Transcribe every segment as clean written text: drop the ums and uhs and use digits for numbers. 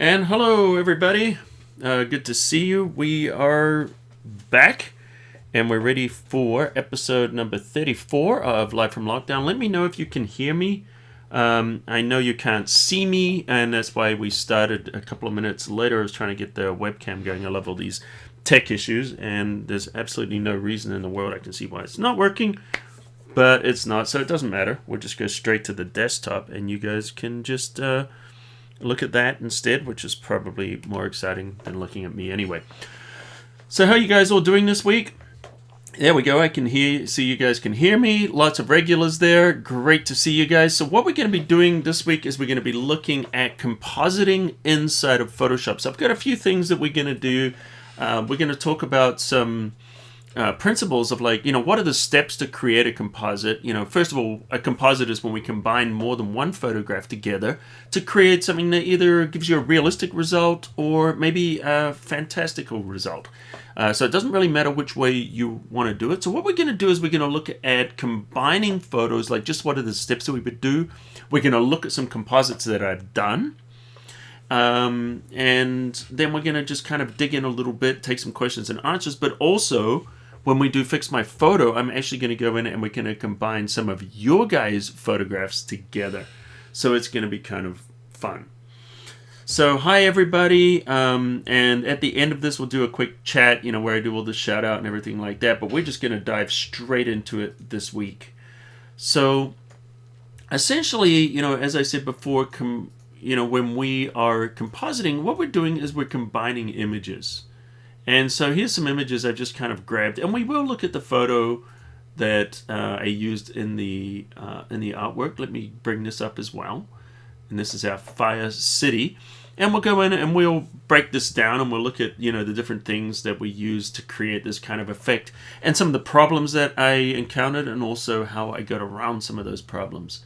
And hello, everybody. Good to see you. We are back and we're ready for episode number 34 of Live from Lockdown. Let me know if you can hear me. I know you can't see me, and that's why we started a couple of minutes later. I was trying to get the webcam going. I love all these tech issues, and there's absolutely no reason in the world I can see why it's not working, but it's not, so it doesn't matter. We'll just go straight to the desktop, and you guys can just look at that instead, which is probably more exciting than looking at me anyway. So how are you guys all doing this week? There we go. I can see you guys can hear me. Lots of regulars there. Great to see you guys. So what we're going to be doing this week is we're going to be looking at compositing inside of Photoshop. So I've got a few things that we're going to do. We're going to talk about some principles of, like, what are the steps to create a composite. First of all, a composite is when we combine more than one photograph together to create something that either gives you a realistic result or maybe a fantastical result. So it doesn't really matter which way you want to do it. So what we're going to do is we're going to look at combining photos, like just what are the steps that we would do. We're going to look at some composites that I've done. And then we're going to just kind of dig in a little bit, take some questions and answers, but also when we do Fix My Photo, I'm actually going to go in and we're going to combine some of your guys' photographs together. So it's going to be kind of fun. So hi everybody, and at the end of this we'll do a quick chat, where I do all the shout out and everything like that, but we're just going to dive straight into it this week. So essentially, as I said before, when we are compositing, what we're doing is we're combining images. And so here's some images I've just kind of grabbed, and we will look at the photo that I used in the artwork. Let me bring this up as well. And this is our Fire City. And we'll go in and we'll break this down and we'll look at, the different things that we use to create this kind of effect and some of the problems that I encountered and also how I got around some of those problems.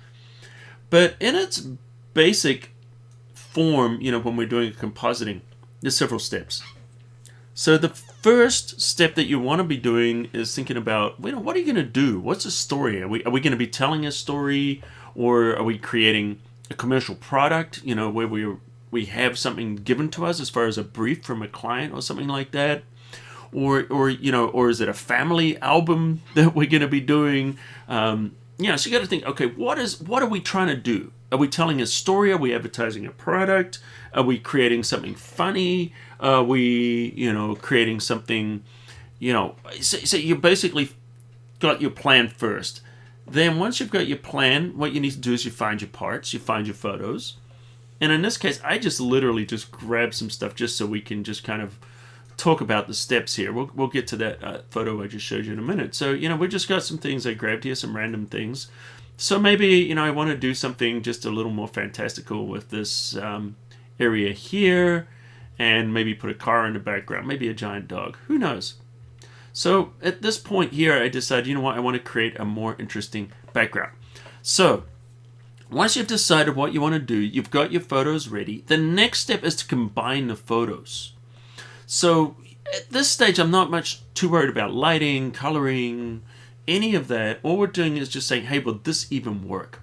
But in its basic form, when we're doing compositing, there's several steps. So the first step that you want to be doing is thinking about, what are you going to do? What's the story? Are we going to be telling a story, or are we creating a commercial product, where we have something given to us as far as a brief from a client or something like that? Or is it a family album that we're going to be doing? So you got to think, okay, what are we trying to do? Are we telling a story? Are we advertising a product? Are we creating something funny? Are we, creating something, so you basically got your plan first. Then once you've got your plan, what you need to do is you find your parts, you find your photos. And in this case, I just literally just grabbed some stuff just so we can just kind of talk about the steps here. We'll get to that photo I just showed you in a minute. So, we just got some things I grabbed here, some random things. So maybe, I want to do something just a little more fantastical with this area here, and maybe put a car in the background, maybe a giant dog. Who knows? So at this point here, I decided, I want to create a more interesting background. So once you've decided what you want to do, you've got your photos ready. The next step is to combine the photos. So at this stage, I'm not much too worried about lighting, coloring, any of that. All we're doing is just saying, hey, will this even work?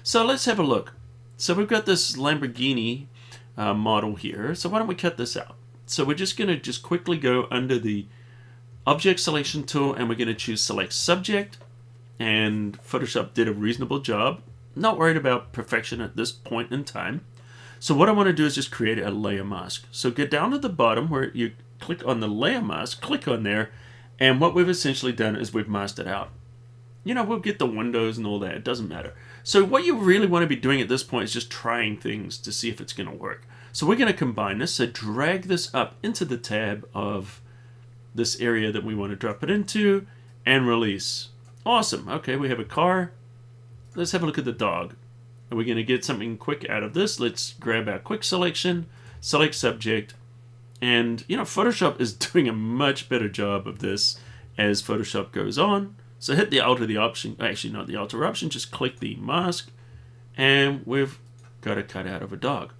So let's have a look. So we've got this Lamborghini model here. So why don't we cut this out? So we're just going to quickly go under the Object Selection tool, and we're going to choose Select Subject. And Photoshop did a reasonable job. Not worried about perfection at this point in time. So what I want to do is just create a layer mask. So get down to the bottom where you click on the layer mask, click on there, and what we've essentially done is we've masked it out. We'll get the windows and all that. It doesn't matter. So what you really want to be doing at this point is just trying things to see if it's going to work. So we're going to combine this. So drag this up into the tab of this area that we want to drop it into and release. Awesome. Okay, we have a car. Let's have a look at the dog. Are we going to get something quick out of this? Let's grab our quick selection, select subject, and Photoshop is doing a much better job of this as Photoshop goes on. So hit the Alt or the Option, actually not the Alt or Option, just click the mask, and we've got a cutout of a dog.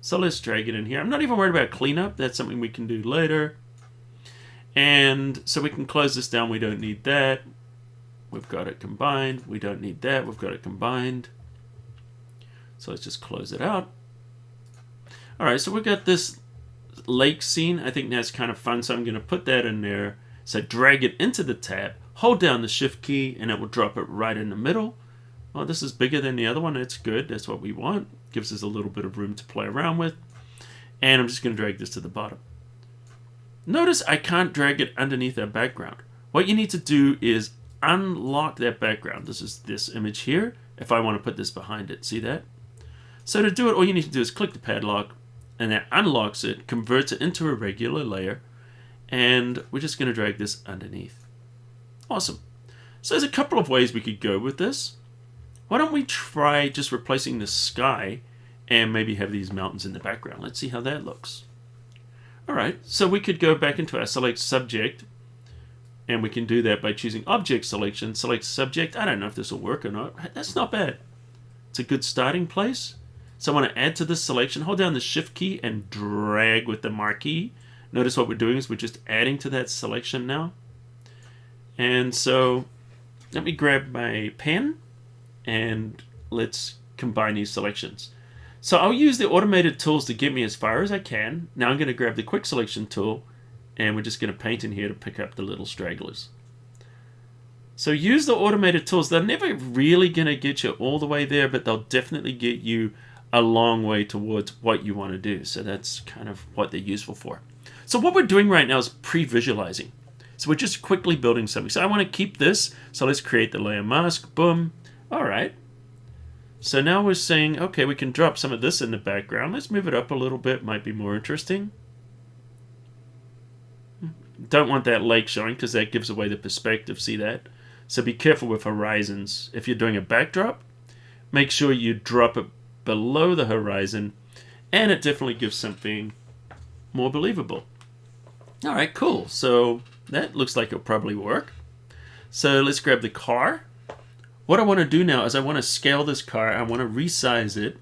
So let's drag it in here. I'm not even worried about cleanup. That's something we can do later. And so we can close this down. We don't need that. We've got it combined. We don't need that. We've got it combined. So let's just close it out. All right, so we got this lake scene. I think that's kind of fun, so I'm going to put that in there. So drag it into the tab, hold down the shift key, and it will drop it right in the middle. Well, this is bigger than the other one. That's good. That's what we want. Gives us a little bit of room to play around with. And I'm just going to drag this to the bottom. Notice I can't drag it underneath that background. What you need to do is unlock that background. This is this image here. If I want to put this behind it, see that? So to do it, all you need to do is click the padlock, and that unlocks it, converts it into a regular layer, and we're just going to drag this underneath. Awesome. So there's a couple of ways we could go with this. Why don't we try just replacing the sky and maybe have these mountains in the background? Let's see how that looks. All right, so we could go back into our select subject, and we can do that by choosing object selection, select subject. I don't know if this will work or not. That's not bad. It's a good starting place. So I want to add to this selection, hold down the shift key and drag with the marquee. Notice what we're doing is we're just adding to that selection now. And so let me grab my pen and let's combine these selections. So I'll use the automated tools to get me as far as I can. Now I'm going to grab the quick selection tool, and we're just going to paint in here to pick up the little stragglers. So use the automated tools. They're never really going to get you all the way there, but they'll definitely get you a long way towards what you want to do. So that's kind of what they're useful for. So what we're doing right now is pre-visualizing. So we're just quickly building something. So I want to keep this. So let's create the layer mask. Boom. All right. So now we're saying, okay, we can drop some of this in the background. Let's move it up a little bit. Might be more interesting. Don't want that lake showing because that gives away the perspective. See that? So be careful with horizons. If you're doing a backdrop, make sure you drop it below the horizon, and it definitely gives something more believable. All right, cool. So that looks like it'll probably work. So let's grab the car. What I want to do now is I want to scale this car. I want to resize it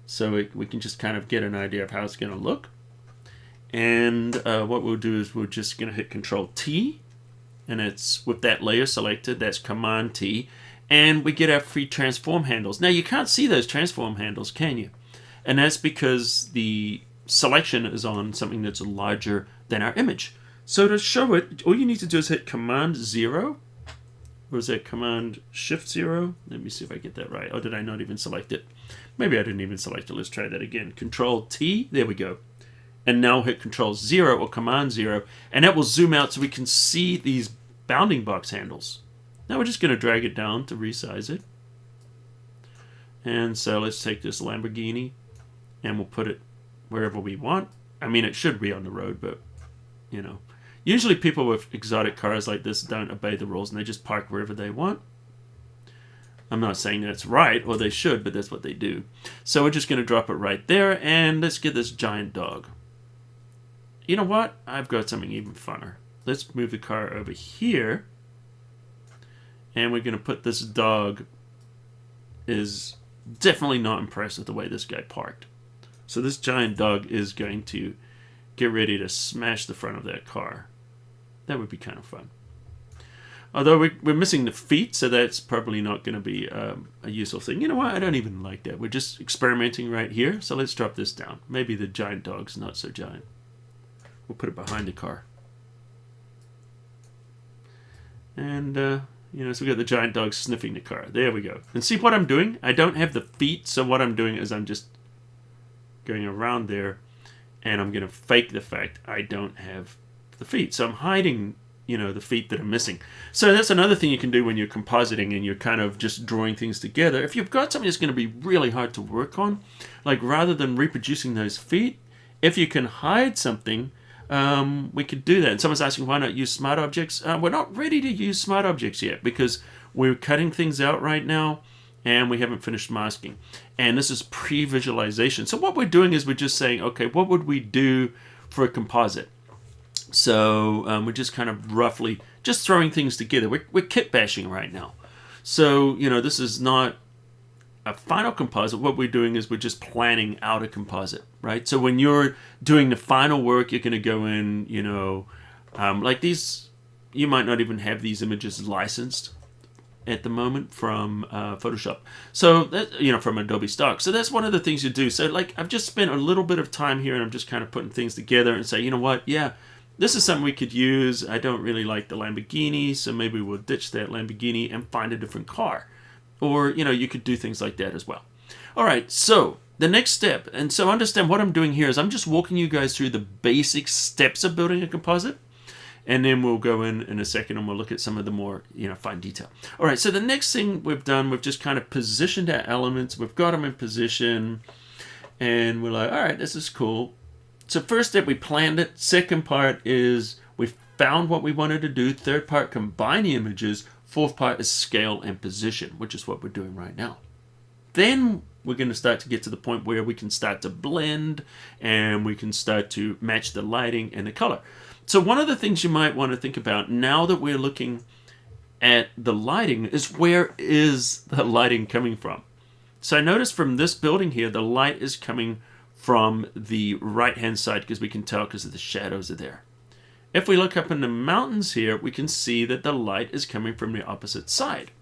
so we can just kind of get an idea of how it's going to look. And what we'll do is we're just going to hit Control T, and it's with that layer selected. That's Command T, and we get our free transform handles. Now you can't see those transform handles, can you? And that's because the selection is on something that's larger than our image. So to show it, all you need to do is hit Command 0. Or is that Command Shift 0? Let me see if I get that right. Or did I not even select it? Maybe I didn't even select it. Let's try that again. Control T. There we go. And now hit Control 0 or Command 0. And that will zoom out so we can see these bounding box handles. Now we're just going to drag it down to resize it. And so let's take this Lamborghini and we'll put it wherever we want. I mean, it should be on the road, but, you know. Usually people with exotic cars like this don't obey the rules and they just park wherever they want. I'm not saying that's right, or they should, but that's what they do. So we're just going to drop it right there, and let's get this giant dog. You know what? I've got something even funner. Let's move the car over here, and we're going to put this dog is definitely not impressed with the way this guy parked. So this giant dog is going to get ready to smash the front of that car. That would be kind of fun. Although we're missing the feet, so that's probably not going to be a useful thing. You know what? I don't even like that. We're just experimenting right here. So let's drop this down. Maybe the giant dog's not so giant. We'll put it behind the car. And, you know, so we got the giant dog sniffing the car. There we go. And see what I'm doing? I don't have the feet, so what I'm doing is I'm just going around there, and I'm going to fake the fact I don't have the feet. So I'm hiding, you know, the feet that are missing. So that's another thing you can do when you're compositing and you're kind of just drawing things together. If you've got something that's going to be really hard to work on, like rather than reproducing those feet, if you can hide something, we could do that. And someone's asking, why not use smart objects? We're not ready to use smart objects yet because we're cutting things out right now and we haven't finished masking. And this is pre-visualization. So what we're doing is we're just saying, okay, what would we do for a composite? So we're just kind of roughly just throwing things together. We're kit bashing right now. So, you know, this is not a final composite. What we're doing is we're just planning out a composite, right? So when you're doing the final work, you're going to go in, you know, like these, you might not even have these images licensed. at the moment from Photoshop. So that, from Adobe Stock. So that's one of the things you do. So like I've just spent a little bit of time here and I'm just kind of putting things together and say, you know what? Yeah, this is something we could use. I don't really like the Lamborghini, so maybe we'll ditch that Lamborghini and find a different car. Or, you could do things like that as well. All right, so the next step, and so understand what I'm doing here is I'm just walking you guys through the basic steps of building a composite. And then we'll go in a second and we'll look at some of the more, fine detail. All right, so the next thing we've done, we've just kind of positioned our elements. We've got them in position. And we're like, all right, this is cool. So first step, we planned it. Second part is we found what we wanted to do. Third part, combine the images. Fourth part is scale and position, which is what we're doing right now. Then we're going to start to get to the point where we can start to blend and we can start to match the lighting and the color. So one of the things you might want to think about now that we're looking at the lighting is where is the lighting coming from? So I noticed from this building here, the light is coming from the right-hand side because we can tell because of the shadows are there. If we look up in the mountains here, we can see that the light is coming from the opposite side.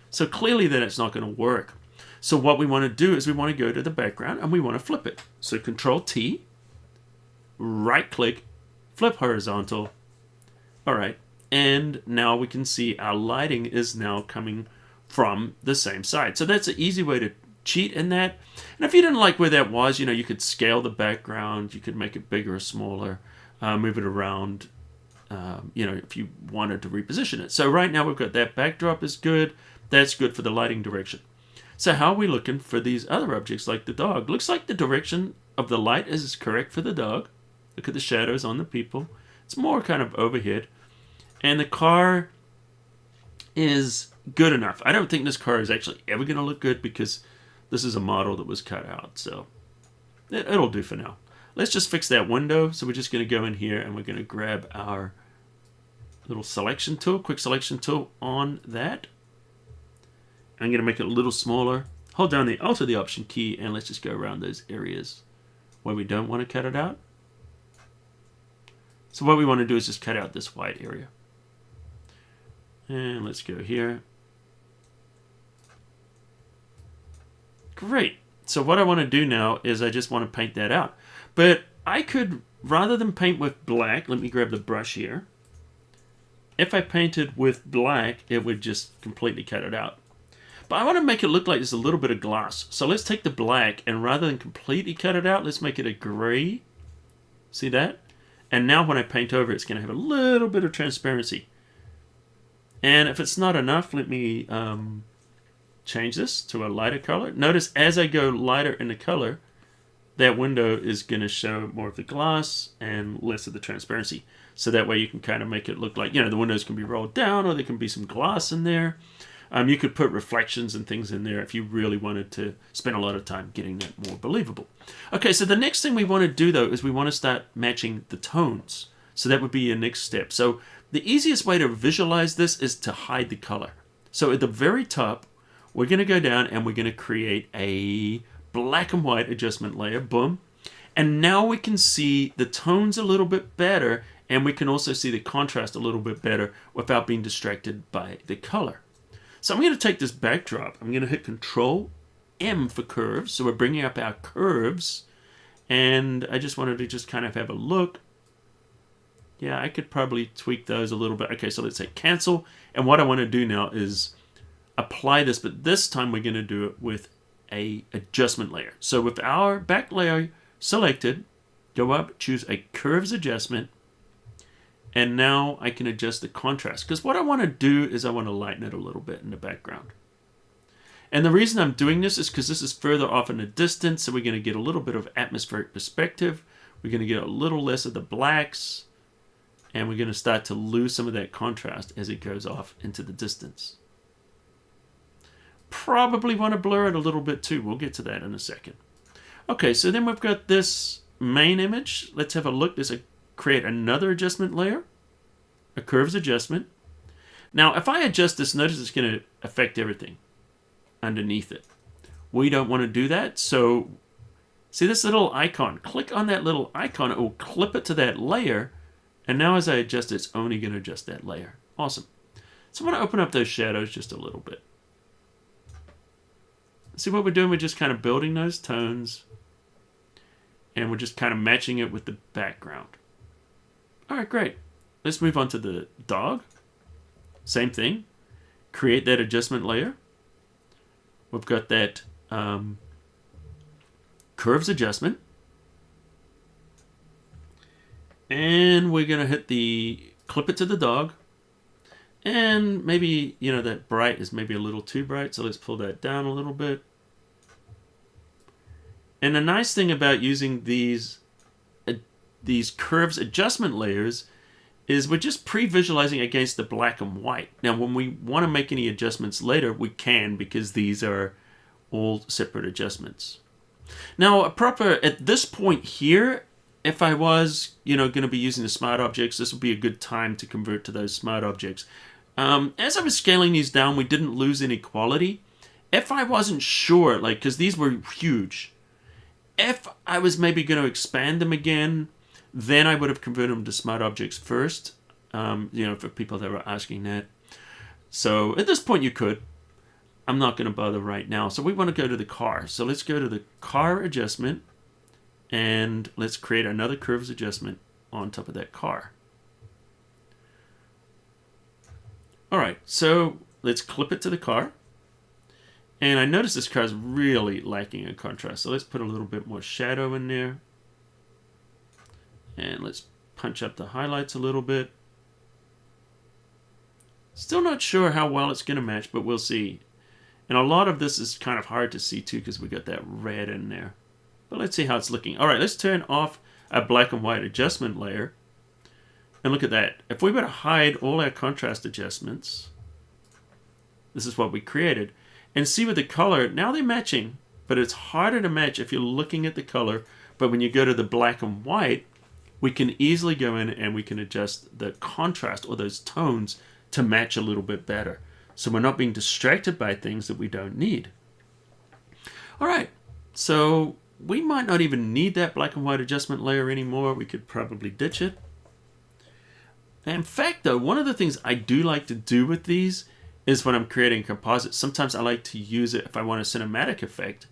So clearly that it's not going to work. So what we want to do is we want to go to the background and we want to flip it. So Control T, right click, flip horizontal. All right. And now we can see our lighting is now coming from the same side. So that's an easy way to cheat in that. And if you didn't like where that was, you could scale the background. You could make it bigger or smaller, move it around, if you wanted to reposition it. So right now we've got that backdrop is good. That's good for the lighting direction. So how are we looking for these other objects like the dog? Looks like the direction of the light is correct for the dog. Look at the shadows on the people. It's more kind of overhead. And the car is good enough. I don't think this car is actually ever going to look good because this is a model that was cut out. So it'll do for now. Let's just fix that window. So we're just going to go in here and we're going to grab our little selection tool, quick selection tool on that. I'm going to make it a little smaller. Hold down the Alt or the Option key and let's just go around those areas where we don't want to cut it out. So what we want to do is just cut out this white area. And let's go here. Great. So what I want to do now is I just want to paint that out. But I could, rather than paint with black, let me grab the brush here. If I painted with black, it would just completely cut it out. But I want to make it look like there's a little bit of gloss. So let's take the black and rather than completely cut it out, let's make it a gray. See that? And now when I paint over, it's going to have a little bit of transparency. And if it's not enough, let me change this to a lighter color. Notice as I go lighter in the color, that window is going to show more of the gloss and less of the transparency. So that way you can kind of make it look like, the windows can be rolled down or there can be some gloss in there. You could put reflections and things in there if you really wanted to spend a lot of time getting that more believable. Okay, so the next thing we want to do, though, is we want to start matching the tones. So that would be your next step. So the easiest way to visualize this is to hide the color. So at the very top, we're going to go down and we're going to create a black and white adjustment layer. Boom. And now we can see the tones a little bit better, and we can also see the contrast a little bit better without being distracted by the color. So I'm going to take this backdrop. I'm going to hit Control M for curves. So we're bringing up our curves. And I just wanted to just kind of have a look. Yeah, I could probably tweak those a little bit. Okay, so let's say cancel. And what I want to do now is apply this. But this time we're going to do it with a adjustment layer. So with our back layer selected, go up, choose a curves adjustment. And now I can adjust the contrast. Because what I want to do is I want to lighten it a little bit in the background. And the reason I'm doing this is because this is further off in the distance. So we're going to get a little bit of atmospheric perspective. We're going to get a little less of the blacks. And we're going to start to lose some of that contrast as it goes off into the distance. Probably want to blur it a little bit too. We'll get to that in a second. Okay, so then we've got this main image. Let's have a look. Create another adjustment layer, a curves adjustment. Now, if I adjust this, notice it's going to affect everything underneath it. We don't want to do that. So see this little icon? Click on that little icon. It will clip it to that layer. And now as I adjust, it's only going to adjust that layer. Awesome. So I want to open up those shadows just a little bit. See what we're doing? We're just kind of building those tones. And we're just kind of matching it with the background. All right, great. Let's move on to the dog. Same thing. Create that adjustment layer. We've got that curves adjustment. And we're going to hit the clip it to the dog. And maybe, you know, that bright is maybe a little too bright. So let's pull that down a little bit. And the nice thing about using these curves adjustment layers is we're just pre-visualizing against the black and white. Now, when we want to make any adjustments later, we can, because these are all separate adjustments. Now, at this point here, if I was, you know, going to be using the smart objects, this would be a good time to convert to those smart objects. As I was scaling these down, we didn't lose any quality. If I wasn't sure, like, because these were huge, if I was maybe going to expand them again, then I would have converted them to smart objects first, you know, for people that were asking that. So at this point you could. I'm not going to bother right now. So we want to go to the car. So let's go to the car adjustment, and let's create another curves adjustment on top of that car. All right, so let's clip it to the car. And I notice this car is really lacking in contrast. So let's put a little bit more shadow in there. And let's punch up the highlights a little bit. Still not sure how well it's going to match, but we'll see. And a lot of this is kind of hard to see too, because we got that red in there. But let's see how it's looking. All right, let's turn off our black and white adjustment layer. And look at that. If we were to hide all our contrast adjustments, this is what we created. And see with the color, now they're matching, but it's harder to match if you're looking at the color. But when you go to the black and white, we can easily go in and we can adjust the contrast or those tones to match a little bit better. So we're not being distracted by things that we don't need. All right, so we might not even need that black and white adjustment layer anymore. We could probably ditch it. In fact, though, one of the things I do like to do with these is when I'm creating composites, sometimes I like to use it if I want a cinematic effect.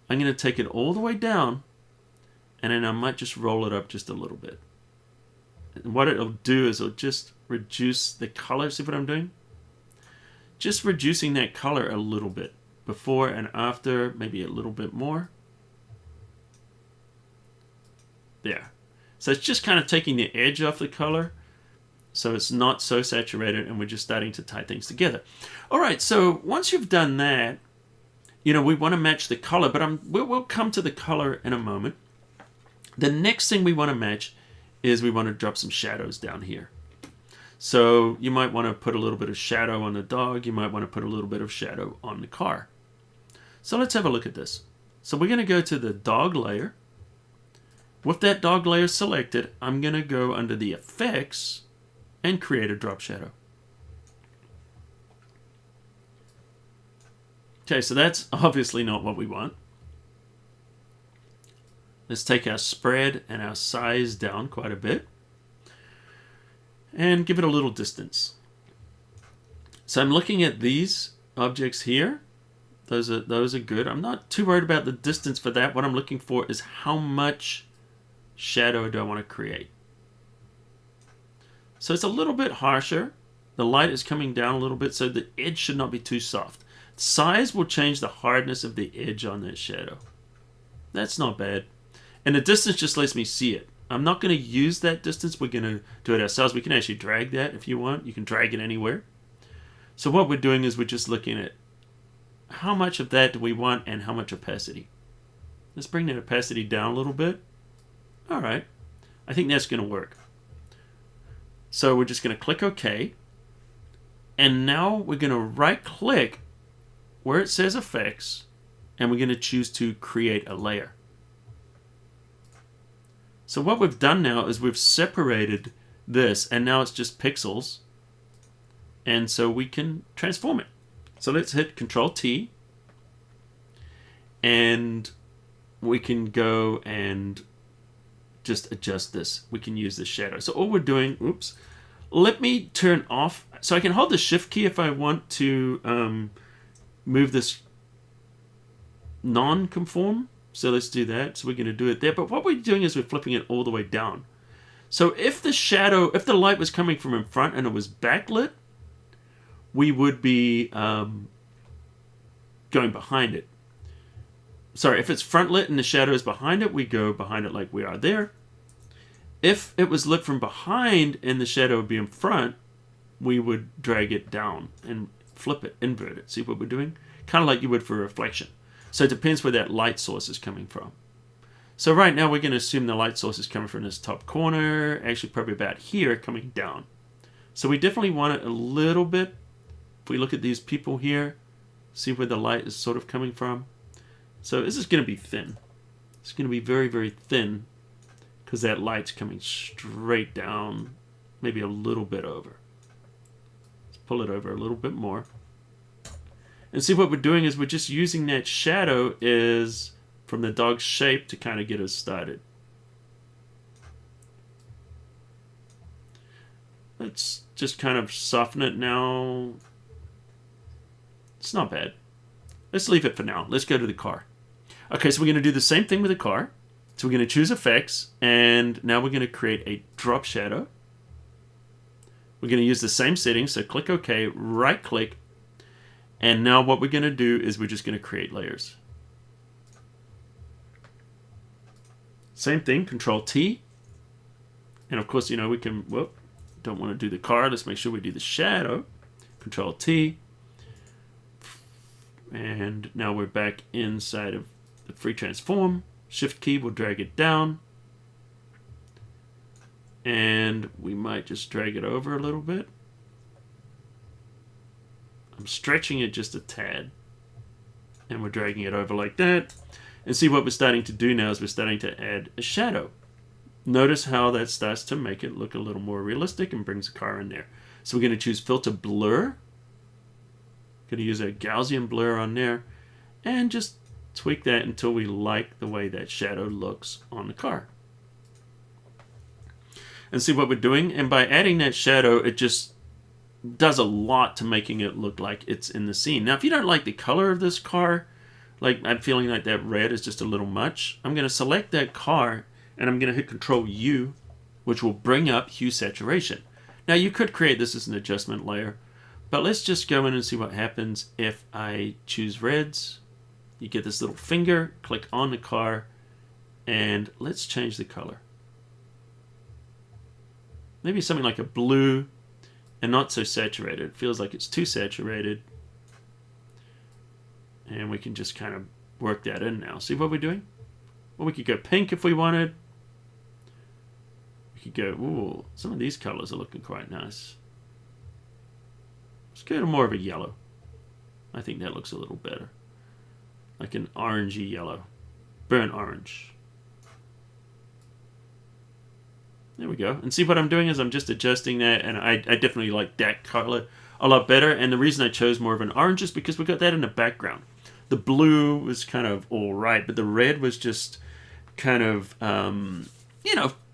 I'm going to take it all the way down, and then I might just roll it up just a little bit. And what it'll do is it'll just reduce the color. See what I'm doing? Just reducing that color a little bit. Before and after, maybe a little bit more. There. So it's just kind of taking the edge off the color, so it's not so saturated, and we're just starting to tie things together. All right, so once you've done that, you know, we want to match the color, but we'll come to the color in a moment. The next thing we want to match is we want to drop some shadows down here. So you might want to put a little bit of shadow on the dog. You might want to put a little bit of shadow on the car. So let's have a look at this. So we're going to go to the dog layer. With that dog layer selected, I'm going to go under the effects and create a drop shadow. Okay, so that's obviously not what we want. Let's take our spread and our size down quite a bit and give it a little distance. So I'm looking at these objects here. Those are good. I'm not too worried about the distance for that. What I'm looking for is how much shadow do I want to create. So it's a little bit harsher. The light is coming down a little bit, so the edge should not be too soft. Size will change the hardness of the edge on that shadow. That's not bad. And the distance just lets me see it. I'm not going to use that distance. We're going to do it ourselves. We can actually drag that if you want. You can drag it anywhere. So what we're doing is we're just looking at how much of that do we want and how much opacity. Let's bring that opacity down a little bit. All right. I think that's going to work. So we're just going to click OK. And now we're going to right click where it says effects, and we're going to choose to create a layer. So what we've done now is we've separated this, and now it's just pixels, and so we can transform it. So let's hit Control T, and we can go and just adjust this. We can use the shadow. So all we're doing, oops, let me turn off. So I can hold the shift key if I want to move this non-conform. So let's do that. So we're going to do it there. But what we're doing is we're flipping it all the way down. So if the light was coming from in front and it was backlit, we would be going behind it. Sorry, if it's front lit and the shadow is behind it, we go behind it like we are there. If it was lit from behind and the shadow would be in front, we would drag it down and flip it, invert it. See what we're doing? Kind of like you would for a reflection. So it depends where that light source is coming from. So right now we're going to assume the light source is coming from this top corner, actually probably about here, coming down. So we definitely want it a little bit. If we look at these people here, see where the light is sort of coming from. So this is going to be thin. It's going to be very, very thin because that light's coming straight down, maybe a little bit over. Let's pull it over a little bit more. And see what we're doing is we're just using that shadow is from the dog's shape to kind of get us started. Let's just kind of soften it now. It's not bad. Let's leave it for now. Let's go to the car. Okay, so we're going to do the same thing with the car. So we're going to choose effects, and now we're going to create a drop shadow. We're going to use the same settings, so click OK, right click, and now what we're going to do is we're just going to create layers. Same thing, Control T. And of course, we can, don't want to do the car. Let's make sure we do the shadow. Control T. And now we're back inside of the free transform. Shift key will drag it down. And we might just drag it over a little bit. I'm stretching it just a tad. And we're dragging it over like that. And see what we're starting to do now is we're starting to add a shadow. Notice how that starts to make it look a little more realistic and brings the car in there. So we're going to choose Filter Blur. Going to use a Gaussian blur on there. And just tweak that until we like the way that shadow looks on the car. And see what we're doing. And by adding that shadow, it just does a lot to making it look like it's in the scene. Now, if you don't like the color of this car, like I'm feeling like that red is just a little much, I'm going to select that car and I'm going to hit Control U, which will bring up hue saturation. Now, you could create this as an adjustment layer, but let's just go in and see what happens if I choose reds. You get this little finger, click on the car, and let's change the color. Maybe something like a blue and not so saturated. It feels like it's too saturated. And we can just kind of work that in now. See what we're doing? Well, we could go pink if we wanted. We could go, ooh, some of these colors are looking quite nice. Let's go to more of a yellow. I think that looks a little better. Like an orangey yellow. Burnt orange. There we go. And see what I'm doing is I'm just adjusting that, and I definitely like that color a lot better. And the reason I chose more of an orange is because we got that in the background. The blue was kind of all right, but the red was just kind of, the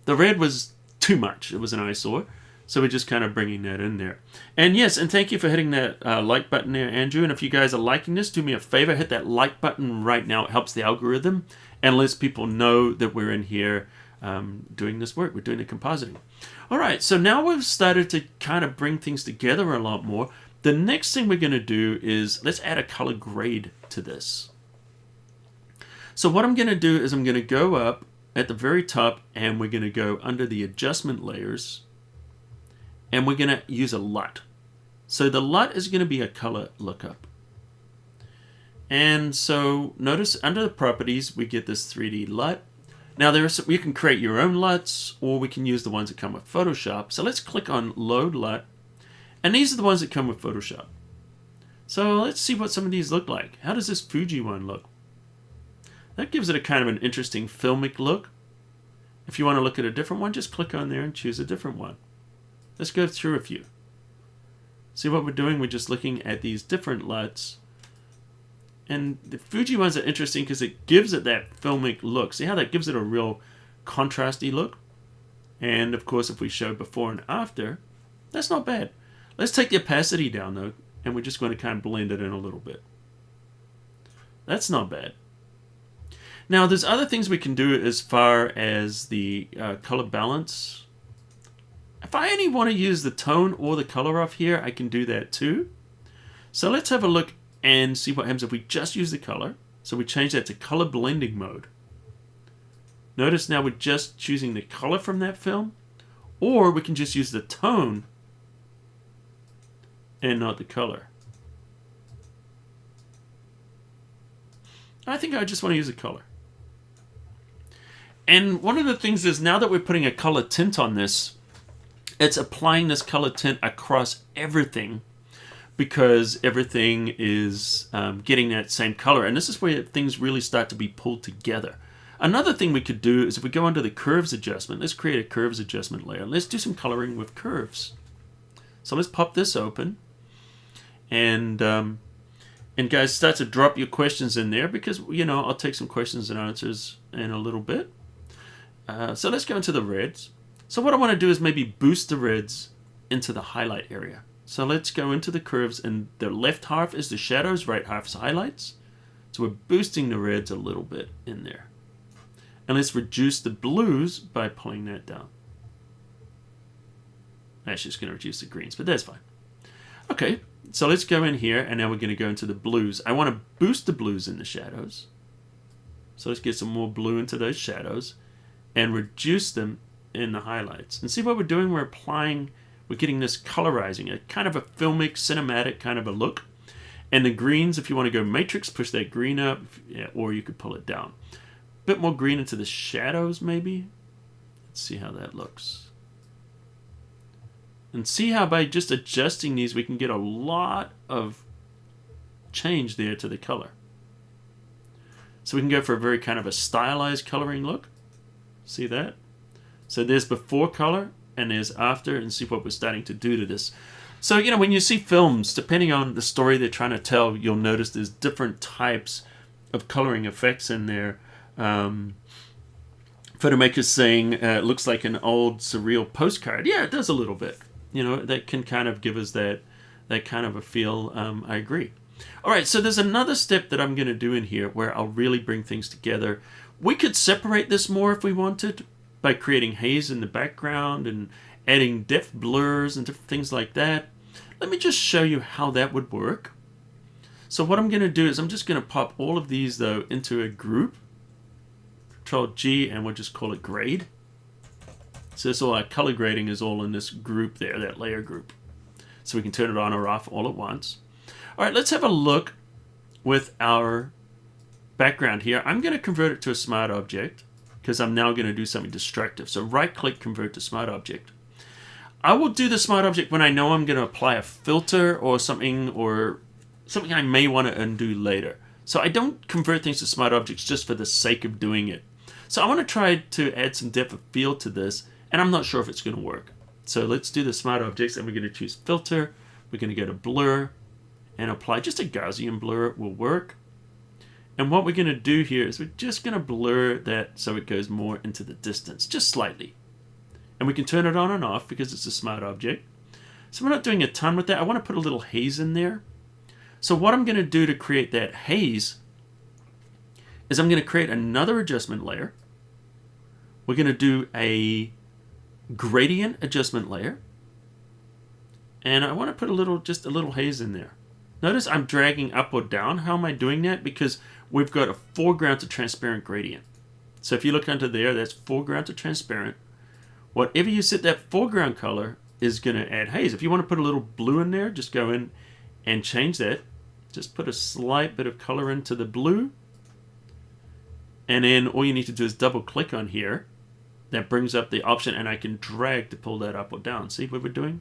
red was too much. It was an eyesore. So we're just kind of bringing that in there. And yes, and thank you for hitting that like button there, Andrew. And if you guys are liking this, do me a favor, hit that like button right now. It helps the algorithm and lets people know that we're in here doing this work. We're doing the compositing. All right, so now we've started to kind of bring things together a lot more. The next thing we're going to do is let's add a color grade to this. So what I'm going to do is I'm going to go up at the very top and we're going to go under the adjustment layers and we're going to use a LUT. So the LUT is going to be a color lookup. And so notice under the properties we get this 3D LUT. Now you can create your own LUTs or we can use the ones that come with Photoshop. So let's click on Load LUT. And these are the ones that come with Photoshop. So let's see what some of these look like. How does this Fuji one look? That gives it a kind of an interesting filmic look. If you want to look at a different one, just click on there and choose a different one. Let's go through a few. See what we're doing? We're just looking at these different LUTs. And the Fuji ones are interesting because it gives it that filmic look. See how that gives it a real contrasty look? And of course, if we show before and after, That's not bad. Let's take the opacity down though, and we're just going to kind of blend it in a little bit. That's not bad. Now there's other things we can do as far as the color balance. If I only want to use the tone or the color off here, I can do that too. So let's have a look and see what happens if we just use the color. So we change that to color blending mode. Notice now we're just choosing the color from that film, or we can just use the tone and not the color. I think I just want to use the color. And one of the things is, now that we're putting a color tint on this, it's applying this color tint across everything, because everything is getting that same color. And this is where things really start to be pulled together. Another thing we could do is if we go under the curves adjustment, let's create a curves adjustment layer. Let's do some coloring with curves. So let's pop this open. And guys, start to drop your questions in there, because, you know, I'll take some questions and answers in a little bit. So let's go into the reds. So what I want to do is maybe boost the reds into the highlight area. So let's go into the curves, and the left half is the shadows, right half is highlights. So we're boosting the reds a little bit in there. And let's reduce the blues by pulling that down. Actually, it's going to reduce the greens, but that's fine. Okay, so let's go in here, and now we're going to go into the blues. I want to boost the blues in the shadows. So let's get some more blue into those shadows and reduce them in the highlights. And see what we're doing? We're getting this colorizing, a kind of a filmic, cinematic kind of a look. And the greens, if you want to go matrix, push that green up, yeah, or you could pull it down. A bit more green into the shadows, maybe. Let's see how that looks. And see how by just adjusting these, we can get a lot of change there to the color. So we can go for a very kind of a stylized coloring look. See that? So there's before color and there's after, and see what we're starting to do to this. So, you know, when you see films, depending on the story they're trying to tell, you'll notice there's different types of coloring effects in there. Photomakers saying it looks like an old surreal postcard. Yeah, it does a little bit. You know, that can kind of give us that kind of a feel. I agree. All right, so there's another step that I'm going to do in here where I'll really bring things together. We could separate this more if we wanted by creating haze in the background and adding depth blurs and different things like that. Let me just show you how that would work. So what I'm going to do is I'm just going to pop all of these, though, into a group. Control G, and we'll just call it grade. So this all our color grading is all in this group there, that layer group. So we can turn it on or off all at once. All right, let's have a look with our background here. I'm going to convert it to a smart object because I'm now going to do something destructive. So right-click, convert to smart object. I will do the smart object when I know I'm going to apply a filter or something I may want to undo later. So I don't convert things to smart objects just for the sake of doing it. So I want to try to add some depth of field to this, and I'm not sure if it's going to work. So let's do the smart objects, and we're going to choose filter. We're going to go to blur and apply just a Gaussian blur. Will work. And what we're going to do here is we're just going to blur that so it goes more into the distance, just slightly. And we can turn it on and off because it's a smart object. So we're not doing a ton with that. I want to put a little haze in there. So what I'm going to do to create that haze is I'm going to create another adjustment layer. We're going to do a gradient adjustment layer. And I want to put just a little haze in there. Notice I'm dragging up or down. How am I doing that? Because we've got a foreground to transparent gradient. So if you look under there, that's foreground to transparent. Whatever you set that foreground color is going to add haze. If you want to put a little blue in there, just go in and change that. Just put a slight bit of color into the blue. And then all you need to do is double click on here. That brings up the option, and I can drag to pull that up or down. See what we're doing?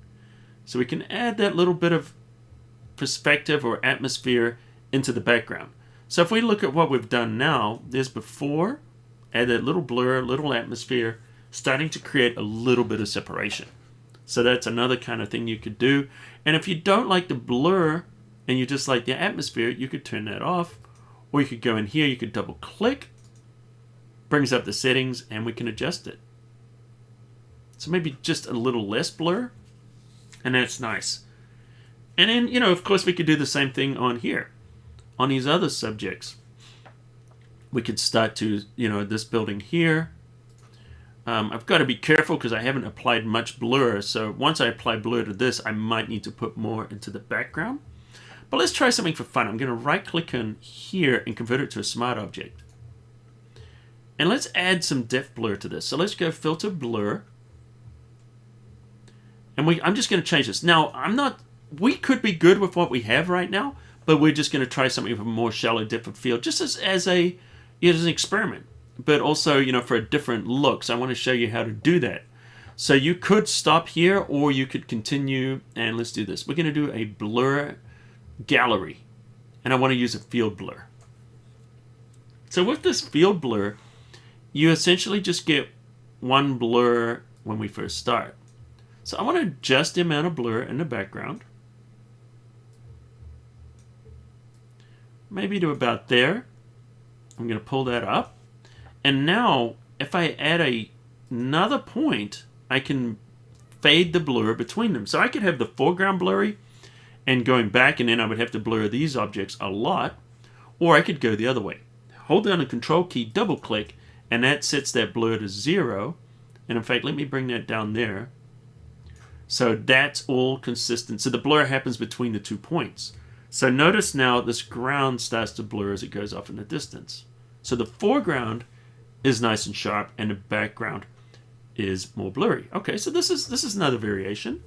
So we can add that little bit of perspective or atmosphere into the background. So if we look at what we've done now, there's before, add that little blur, little atmosphere, starting to create a little bit of separation. So that's another kind of thing you could do. And if you don't like the blur and you just like the atmosphere, you could turn that off. Or you could go in here, you could double click, brings up the settings, and we can adjust it. So maybe just a little less blur And that's nice. And then, you know, of course, we could do the same thing on here, on these other subjects. We could start to, you know, this building here. I've got to be careful because I haven't applied much blur. So once I apply blur to this, I might need to put more into the background. But let's try something for fun. I'm going to right click on here and convert it to a smart object. And let's add some depth blur to this. So let's go filter blur. And I'm just going to change this. Now, we could be good with what we have right now, but we're just going to try something with a more shallow depth of field, just as an experiment. But also, you know, for a different look. So I want to show you how to do that. So you could stop here, or you could continue, and let's do this. We're going to do a blur gallery, and I want to use a field blur. So with this field blur, you essentially just get one blur when we first start. So I want to adjust the amount of blur in the background. Maybe to about there. I'm going to pull that up. And now, if I add another point, I can fade the blur between them. So I could have the foreground blurry and going back, and then I would have to blur these objects a lot. Or I could go the other way. Hold down the Control key, double click, and that sets that blur to 0. And in fact, let me bring that down there. So that's all consistent. So the blur happens between the 2 points. So notice now this ground starts to blur as it goes off in the distance. So the foreground is nice and sharp, and the background is more blurry. Okay, so this is another variation.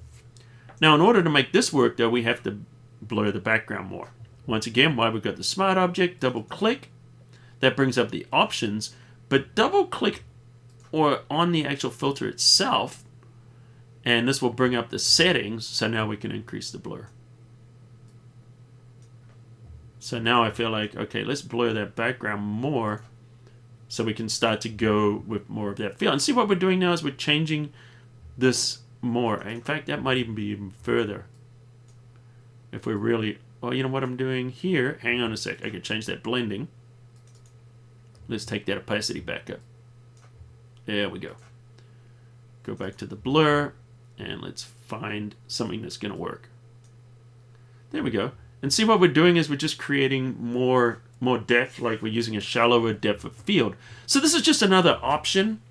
Now, in order to make this work, though, we have to blur the background more. Once again, while we've got the smart object, double click. That brings up the options, but double click or on the actual filter itself, and this will bring up the settings. So now we can increase the blur. So now I feel like, okay, let's blur that background more, so we can start to go with more of that feel. And see what we're doing now is we're changing this more. In fact, that might even be even further. If we're really, well, you know what I'm doing here? Hang on a sec. I could change that blending. Let's take that opacity back up. There we go. Go back to the blur, and let's find something that's going to work. There we go. And see what we're doing is we're just creating more depth, like we're using a shallower depth of field. So this is just another option,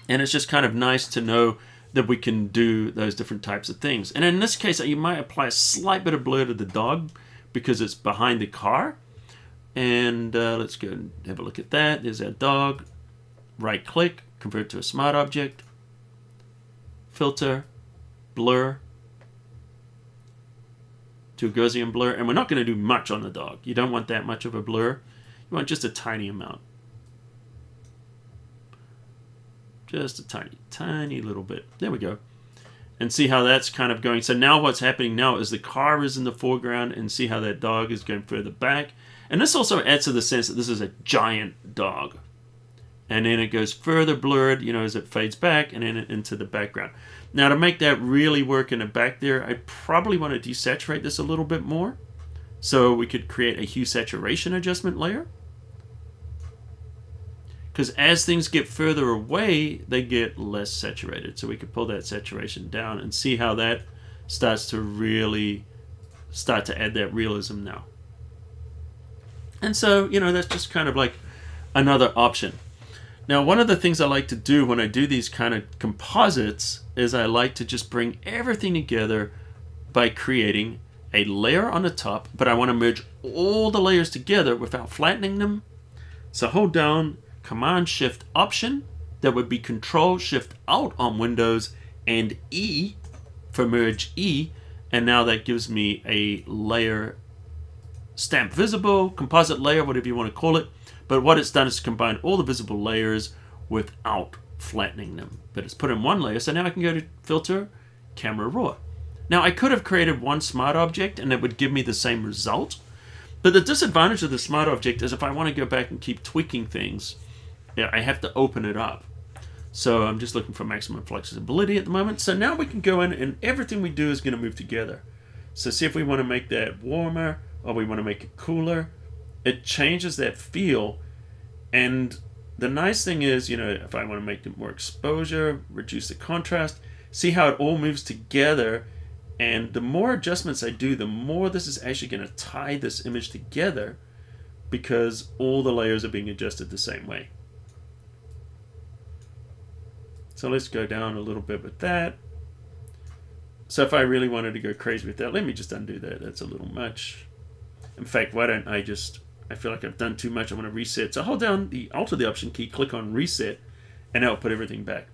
and it's just kind of nice to know that we can do those different types of things. And in this case, you might apply a slight bit of blur to the dog because it's behind the car. And let's go and have a look at that. There's our dog. Right click, convert to a smart object, filter, blur, to a Gaussian blur, and we're not going to do much on the dog. You don't want that much of a blur. You want just a tiny amount. Just a tiny little bit. There we go. And see how that's kind of going. So now what's happening now is the car is in the foreground, and see how that dog is going further back. And this also adds to the sense that this is a giant dog. And then it goes further blurred, you know, as it fades back and then into the background. Now, to make that really work in the back there, I probably want to desaturate this a little bit more. So we could create a hue saturation adjustment layer. Because as things get further away, they get less saturated. So we could pull that saturation down and see how that starts to really start to add that realism now. And so, you know, that's just kind of like another option. Now, one of the things I like to do when I do these kind of composites is I like to just bring everything together by creating a layer on the top, but I want to merge all the layers together without flattening them. So hold down Command-Shift Option. That would be Control-Shift-Alt on Windows and E for Merge E. And now that gives me a layer stamp visible, composite layer, whatever you want to call it. But what it's done is combine all the visible layers without flattening them. But it's put in one layer, so now I can go to Filter, Camera Raw. Now I could have created one smart object and it would give me the same result. But the disadvantage of the smart object is if I want to go back and keep tweaking things, I have to open it up. So I'm just looking for maximum flexibility at the moment. So now we can go in and everything we do is going to move together. So see if we want to make that warmer or we want to make it cooler. It changes that feel. And the nice thing is, you know, if I want to make it more exposure, reduce the contrast, see how it all moves together And the more adjustments I do, the more this is actually going to tie this image together, because all the layers are being adjusted the same way. So let's go down a little bit with that. So if I really wanted to go crazy with that, let me just undo that. That's a little much. In fact, why don't I feel like I've done too much. I want to reset. So hold down Alt or the Option key, click on Reset, and that'll put everything back.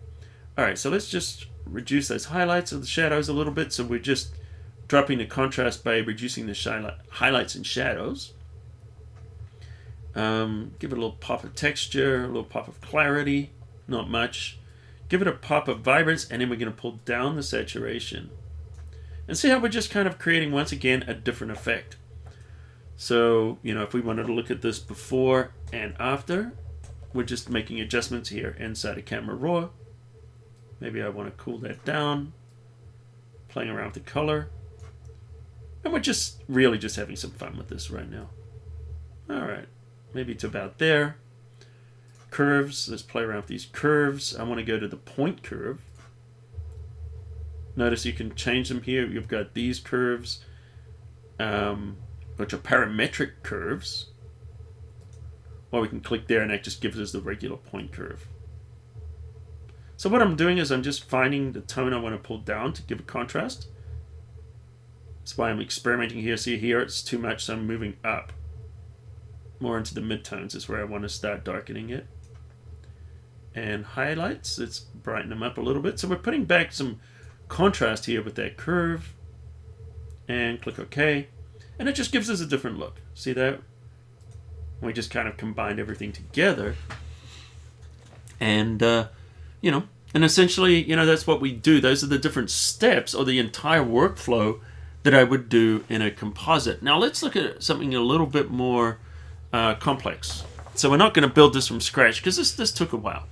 All right, so let's just reduce those highlights of the shadows a little bit. So we're just dropping the contrast by reducing the highlights and shadows. Give it a little pop of texture, a little pop of clarity, not much. Give it a pop of vibrance, and then we're going to pull down the saturation. And see how we're just kind of creating, once again, a different effect. So, if we wanted to look at this before and after, we're just making adjustments here inside of Camera Raw. Maybe I want to cool that down, playing around with the color. And we're just really just having some fun with this right now. All right, maybe to about there. Curves, let's play around with these curves. I want to go to the point curve. Notice you can change them here. You've got these curves, which are parametric curves. Or we can click there and that just gives us the regular point curve. So what I'm doing is I'm just finding the tone I want to pull down to give a contrast. That's why I'm experimenting here. See here it's too much, so I'm moving up. More into the midtones is where I want to start darkening it. And highlights, let's brighten them up a little bit. So we're putting back some contrast here with that curve. And click OK. And it just gives us a different look. See that? We just kind of combined everything together. And, and essentially, that's what we do. Those are the different steps or the entire workflow that I would do in a composite. Now let's look at something a little bit more complex. So we're not going to build this from scratch because this took a while.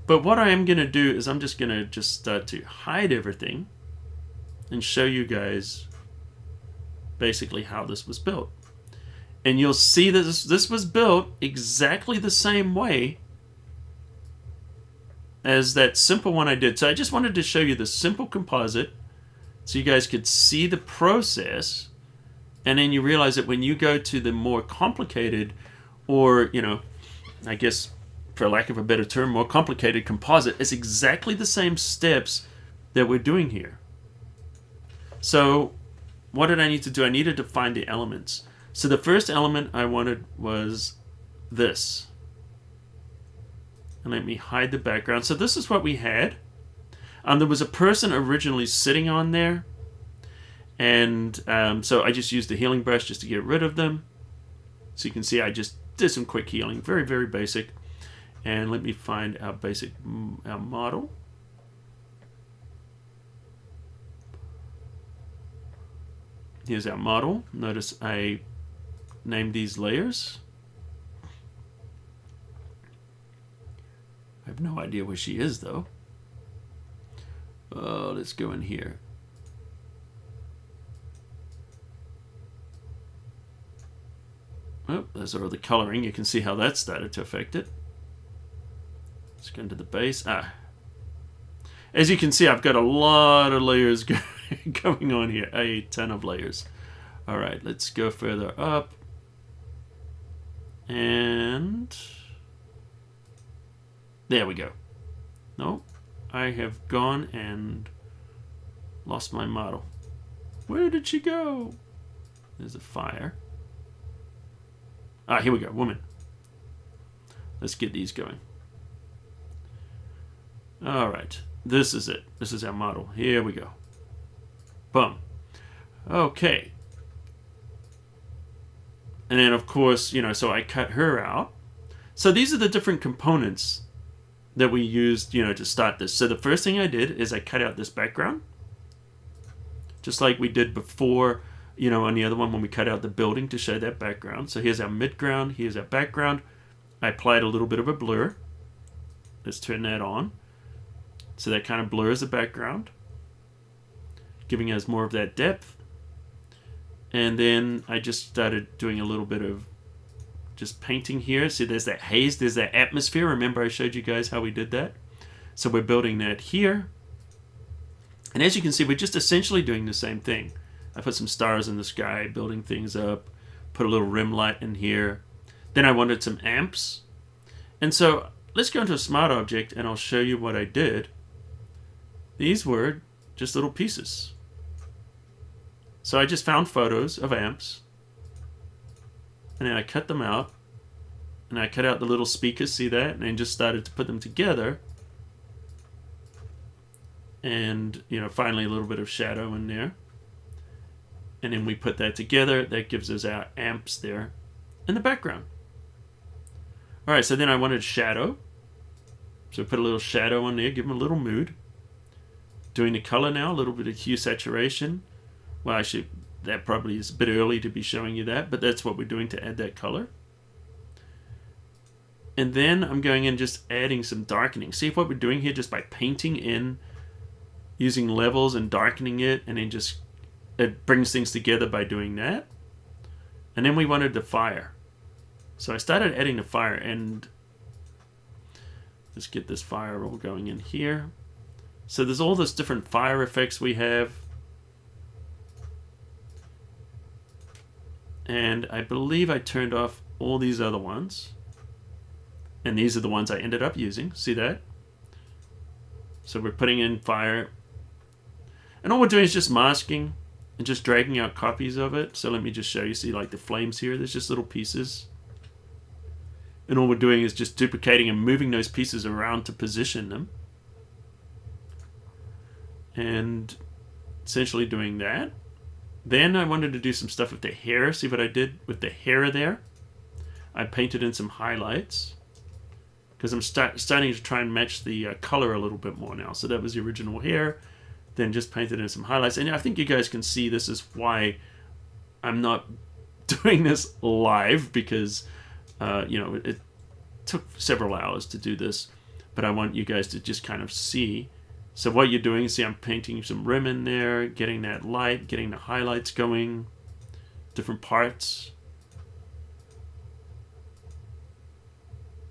But what I am going to do is I'm just going to start to hide everything and show you guys basically how this was built. And you'll see that this was built exactly the same way as that simple one I did. So I just wanted to show you the simple composite so you guys could see the process. And then you realize that when you go to the more complicated, or, I guess for lack of a better term, more complicated composite, it's exactly the same steps that we're doing here. So what did I need to do? I needed to find the elements. So the first element I wanted was this. And let me hide the background. So this is what we had. There was a person originally sitting on there. And so I just used the healing brush just to get rid of them. So you can see I just did some quick healing. Very, very basic. And let me find our model. Here's our model. Notice I named these layers. I have no idea where she is though. Let's go in here. Oh, there's all the coloring. You can see how that started to affect it. Let's go into the base. As you can see, I've got a lot of layers going on here. A ton of layers. All right, let's go further up. And there we go. No, I have gone and lost my model. Where did she go? There's a fire. Here we go, woman. Let's get these going. All right, this is it. This is our model. Here we go. Boom. Okay. And then, of course, so I cut her out. So these are the different components that we used, to start this. So the first thing I did is I cut out this background. Just like we did before, on the other one when we cut out the building to show that background. So here's our midground, here's our background. I applied a little bit of a blur. Let's turn that on. So that kind of blurs the background, giving us more of that depth. And then I just started doing a little bit of just painting here. See, there's that haze, there's that atmosphere. Remember I showed you guys how we did that? So we're building that here. And as you can see, we're just essentially doing the same thing. I put some stars in the sky, building things up, put a little rim light in here. Then I wanted some amps. And so let's go into a smart object and I'll show you what I did. These were just little pieces. So I just found photos of amps, and then I cut them out, and I cut out the little speakers, see that? And then just started to put them together. And, you know, finally a little bit of shadow in there. And then we put that together. That gives us our amps there in the background. All right, so then I wanted shadow. So put a little shadow on there, give them a little mood. Doing the color now, a little bit of hue saturation. Well, actually, that probably is a bit early to be showing you that, but that's what we're doing to add that color. And then I'm going in just adding some darkening. See what we're doing here just by painting in, using levels and darkening it, and then just, it brings things together by doing that. And then we wanted the fire. So I started adding the fire, and let's get this fire all going in here. So there's all those different fire effects we have. And I believe I turned off all these other ones. And these are the ones I ended up using. See that? So we're putting in fire. And all we're doing is just masking and just dragging out copies of it. So let me just show you. See, like the flames here, there's just little pieces. And all we're doing is just duplicating and moving those pieces around to position them. And essentially doing that. Then I wanted to do some stuff with the hair. See what I did with the hair there? I painted in some highlights because I'm starting to try and match the color a little bit more now. So that was the original hair. Then just painted in some highlights. And I think you guys can see this is why I'm not doing this live, because you know, it took several hours to do this. But I want you guys to just kind of see. So what you're doing, see, I'm painting some rim in there, getting that light, getting the highlights going, different parts.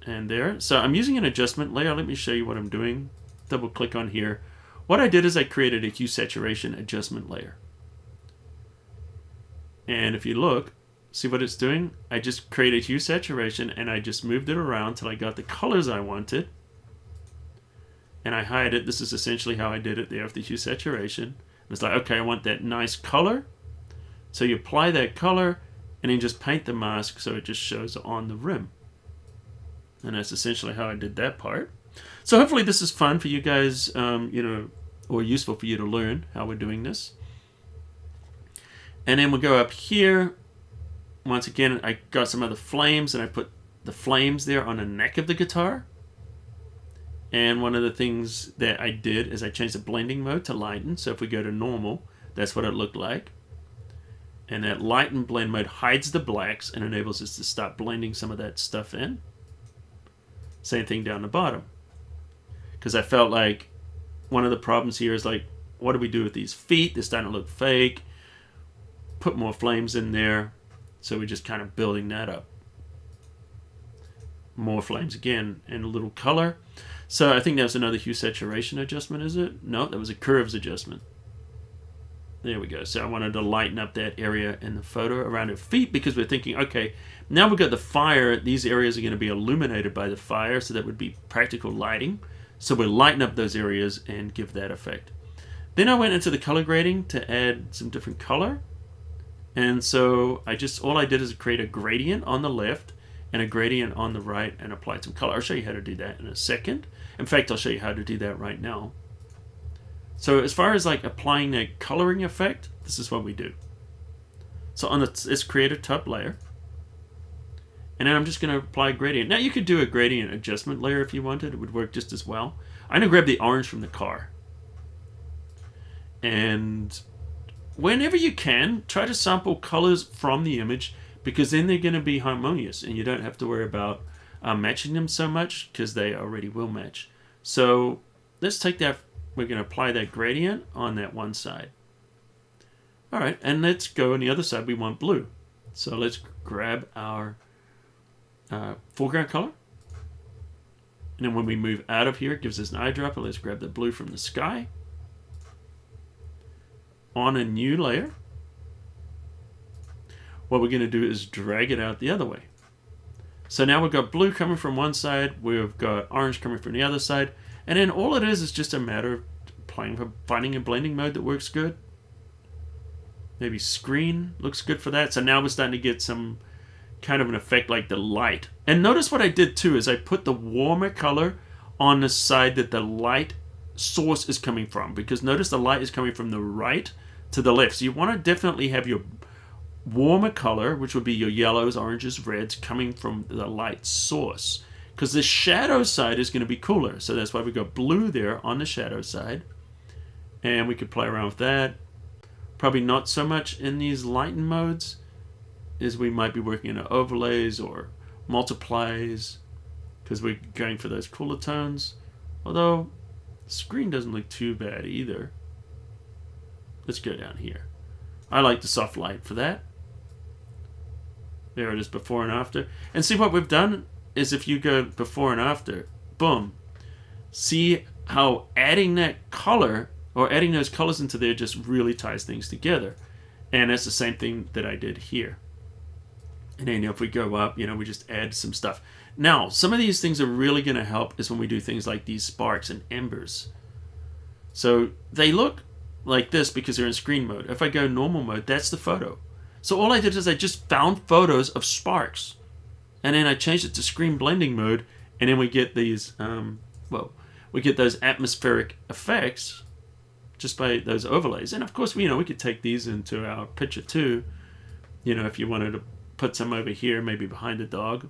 And there. So I'm using an adjustment layer. Let me show you what I'm doing. Double click on here. What I did is I created a hue saturation adjustment layer. And if you look, see what it's doing? I just created hue saturation and I just moved it around till I got the colors I wanted. And I hide it. This is essentially how I did it there with the hue saturation. It's like, okay, I want that nice color. So you apply that color and then just paint the mask so it just shows on the rim. And that's essentially how I did that part. So hopefully this is fun for you guys, you know, or useful for you to learn how we're doing this. And then we'll go up here. Once again, I got some other flames and I put the flames there on the neck of the guitar. And one of the things that I did is I changed the blending mode to lighten. So if we go to normal, that's what it looked like. And that lighten blend mode hides the blacks and enables us to start blending some of that stuff in. Same thing down the bottom. Because I felt like one of the problems here is like, what do we do with these feet? They're starting to look fake. Put more flames in there. So we're just kind of building that up. More flames again and a little color. So I think that was another hue saturation adjustment, is it? No, that was a curves adjustment. There we go. So I wanted to lighten up that area in the photo around her feet because we're thinking, okay, now we've got the fire. These areas are going to be illuminated by the fire, so that would be practical lighting. So we'll lighten up those areas and give that effect. Then I went into the color grading to add some different color. And so all I did is create a gradient on the left and a gradient on the right and applied some color. I'll show you how to do that in a second. In fact, I'll show you how to do that right now. So as far as like applying that coloring effect, this is what we do. So on let's create a top layer. And then I'm just going to apply a gradient. Now you could do a gradient adjustment layer if you wanted. It would work just as well. I'm going to grab the orange from the car. And whenever you can, try to sample colors from the image, because then they're going to be harmonious and you don't have to worry about matching them so much because they already will match. So let's take that. We're going to apply that gradient on that one side. All right, and let's go on the other side. We want blue. So let's grab our foreground color. And then when we move out of here, it gives us an eyedropper. Let's grab the blue from the sky. on a new layer, what we're going to do is drag it out the other way. So now we've got blue coming from one side, we've got orange coming from the other side, and then all it is just a matter of finding a blending mode that works good. Maybe screen looks good for that. So now we're starting to get some kind of an effect like the light. And notice what I did too is I put the warmer color on the side that the light source is coming from, because notice the light is coming from the right to the left. So you want to definitely have your warmer color, which would be your yellows, oranges, reds, coming from the light source, because the shadow side is going to be cooler. So that's why we got blue there on the shadow side, and we could play around with that. Probably not so much in these lighten modes, is we might be working in overlays or multiplies, because we're going for those cooler tones. Although the screen doesn't look too bad either. Let's go down here. I like the soft light for that. There it is, before and after. And see what we've done is, if you go before and after, boom. See how adding that color, or adding those colors into there, just really ties things together. And that's the same thing that I did here. And then if we go up, we just add some stuff. Now, some of these things are really going to help is when we do things like these sparks and embers. So they look like this because they're in screen mode. If I go normal mode, that's the photo. So all I did is I just found photos of sparks, and then I changed it to screen blending mode, and then we get these, we get those atmospheric effects just by those overlays. And of course, we could take these into our picture too. If you wanted to put some over here, maybe behind the dog.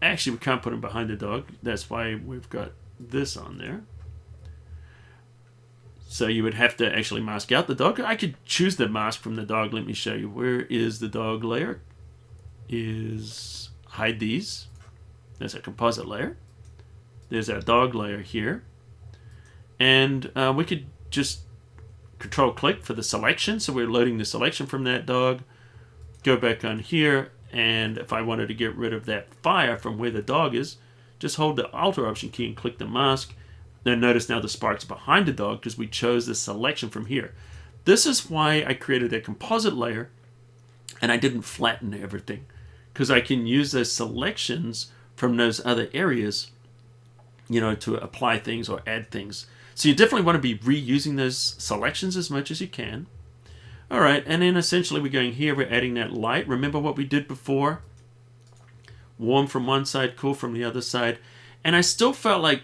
Actually, we can't put them behind the dog. That's why we've got this on there. So you would have to actually mask out the dog. I could choose the mask from the dog. Let me show you. Where is the dog layer? Hide these. There's a composite layer. There's our dog layer here. And we could just control click for the selection. So we're loading the selection from that dog. Go back on here. And if I wanted to get rid of that fire from where the dog is, just hold the Alt Option key and click the mask. Then notice now the spark's behind the dog because we chose the selection from here. This is why I created a composite layer and I didn't flatten everything, because I can use those selections from those other areas, to apply things or add things. So you definitely want to be reusing those selections as much as you can. All right, and then essentially we're going here, we're adding that light. Remember what we did before? Warm from one side, cool from the other side. And I still felt like,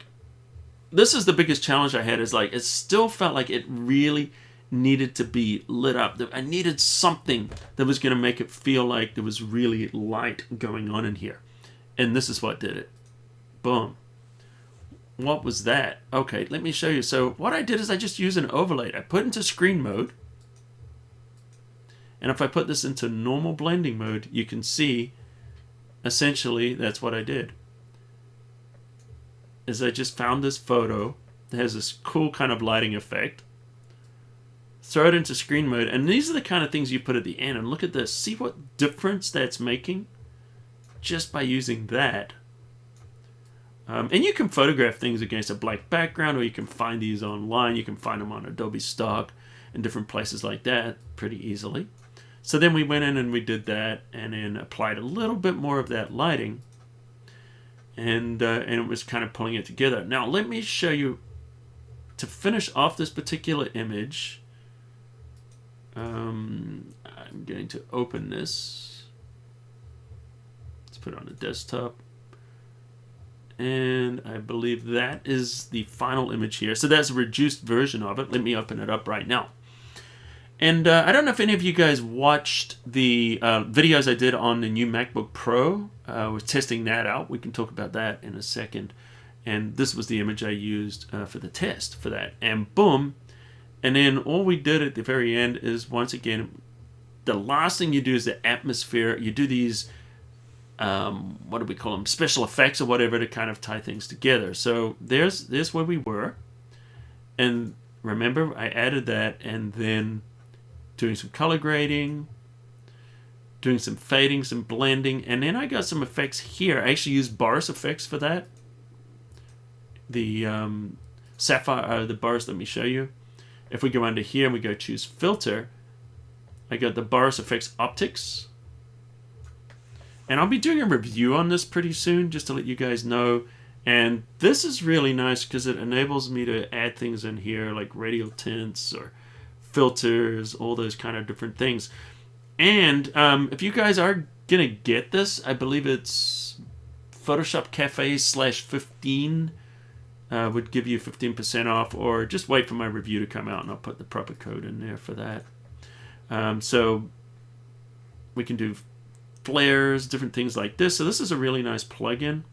this is the biggest challenge I had, is like, it still felt like it really needed to be lit up. I needed something that was going to make it feel like there was really light going on in here. And this is what did it. Boom. What was that? Okay, let me show you. So what I did is I just used an overlay. I put into screen mode. And if I put this into normal blending mode, you can see, essentially, that's what I did. Is I just found this photo that has this cool kind of lighting effect. Throw it into screen mode. And these are the kind of things you put at the end. And look at this. See what difference that's making just by using that. And you can photograph things against a black background, or you can find these online. You can find them on Adobe Stock and different places like that pretty easily. So then we went in and we did that, and then applied a little bit more of that lighting, and it was kind of pulling it together. Now let me show you, to finish off this particular image, I'm going to open this. Let's put it on the desktop. And I believe that is the final image here. So that's a reduced version of it. Let me open it up right now. And I don't know if any of you guys watched the videos I did on the new MacBook Pro. I was testing that out. We can talk about that in a second. And this was the image I used for the test for that. And boom. And then all we did at the very end is, once again, the last thing you do is the atmosphere. You do these, what do we call them, special effects or whatever, to kind of tie things together. So there's where we were. And remember, I added that, and then doing some color grading, doing some fading, some blending, and then I got some effects here. I actually used Boris effects for that. The sapphire, the Boris, let me show you. If we go under here and we go choose filter, I got the Boris Effects Optics. And I'll be doing a review on this pretty soon, just to let you guys know. And this is really nice because it enables me to add things in here like radial tints or filters, all those kind of different things. And if you guys are going to get this, I believe it's photoshopCAFE /15 would give you 15% off, or just wait for my review to come out and I'll put the proper code in there for that. So we can do flares, different things like this. So this is a really nice plugin,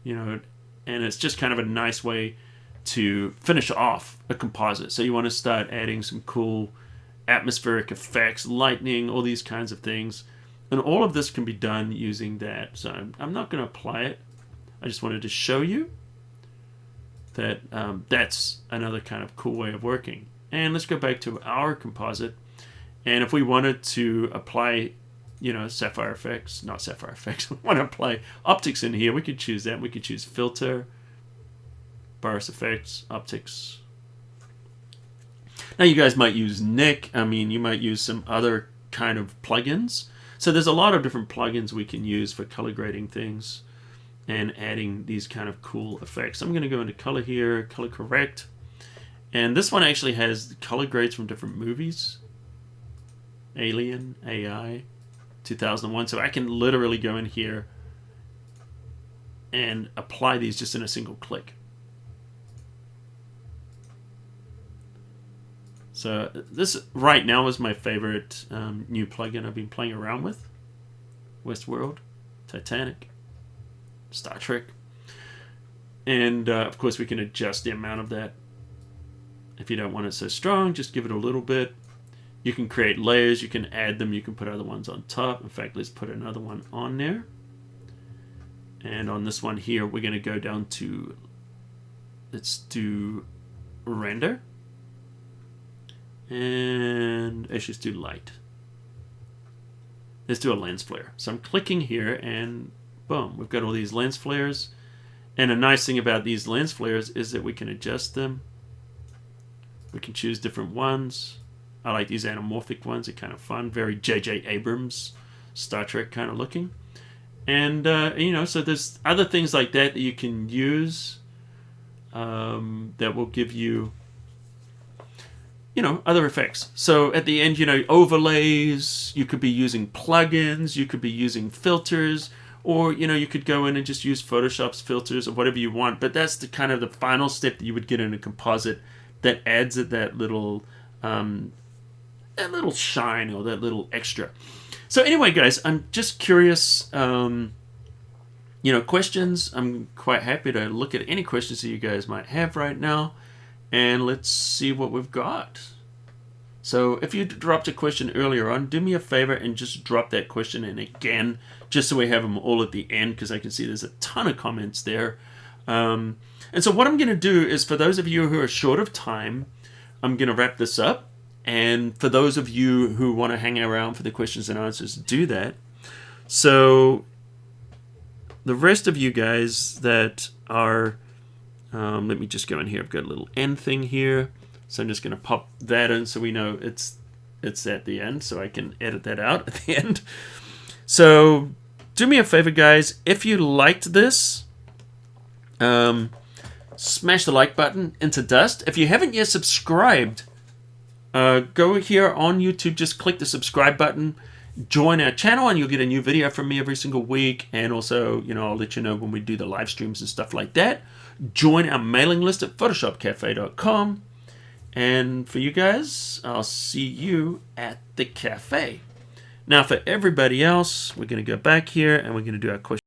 you know, and it's just kind of a nice way to finish off a composite. So you want to start adding some cool atmospheric effects, lightning, all these kinds of things. And all of this can be done using that. So I'm not going to apply it. I just wanted to show you that that's another kind of cool way of working. And let's go back to our composite. And if we wanted to apply, you know, sapphire effects, not sapphire effects, we want to apply optics in here, we could choose that. We could choose filter, Boris Effects, optics. Now you guys might use Nick. I mean, you might use some other kind of plugins. So there's a lot of different plugins we can use for color grading things and adding these kind of cool effects. I'm going to go into color here, color correct. And this one actually has color grades from different movies. Alien, AI, 2001. So I can literally go in here and apply these just in a single click. So this right now is my favorite new plugin I've been playing around with. Westworld, Titanic, Star Trek. And of course we can adjust the amount of that. If you don't want it so strong, just give it a little bit. You can create layers, you can add them, you can put other ones on top. In fact, let's put another one on there. And on this one here, we're going to go down to, let's do render. And let's just do light. Let's do a lens flare. So I'm clicking here and boom, we've got all these lens flares. And a nice thing about these lens flares is that we can adjust them. We can choose different ones. I like these anamorphic ones. They're kind of fun. Very J.J. Abrams, Star Trek kind of looking. And, you know, so there's other things like that that you can use that will give you, you know, other effects. So at the end, you know, overlays, you could be using plugins, you could be using filters, or, you know, you could go in and just use Photoshop's filters or whatever you want. But that's the kind of the final step that you would get in a composite that adds it that little shine or that little extra. So anyway, guys, I'm just curious, you know, questions. I'm quite happy to look at any questions that you guys might have right now. And let's see what we've got. So if you dropped a question earlier on, do me a favor and just drop that question in again, just so we have them all at the end, because I can see there's a ton of comments there. And so what I'm going to do is, for those of you who are short of time, I'm going to wrap this up. And for those of you who want to hang around for the questions and answers, do that. So the rest of you guys that are... let me just go in here. I've got a little end thing here. So I'm just going to pop that in so we know it's at the end, so I can edit that out at the end. So do me a favor, guys. If you liked this, smash the like button into dust. If you haven't yet subscribed, go here on YouTube. Just click the subscribe button. Join our channel and you'll get a new video from me every single week. And also, you know, I'll let you know when we do the live streams and stuff like that. Join our mailing list at photoshopcafe.com. And for you guys, I'll see you at the cafe. Now, for everybody else, we're going to go back here and we're going to do our question.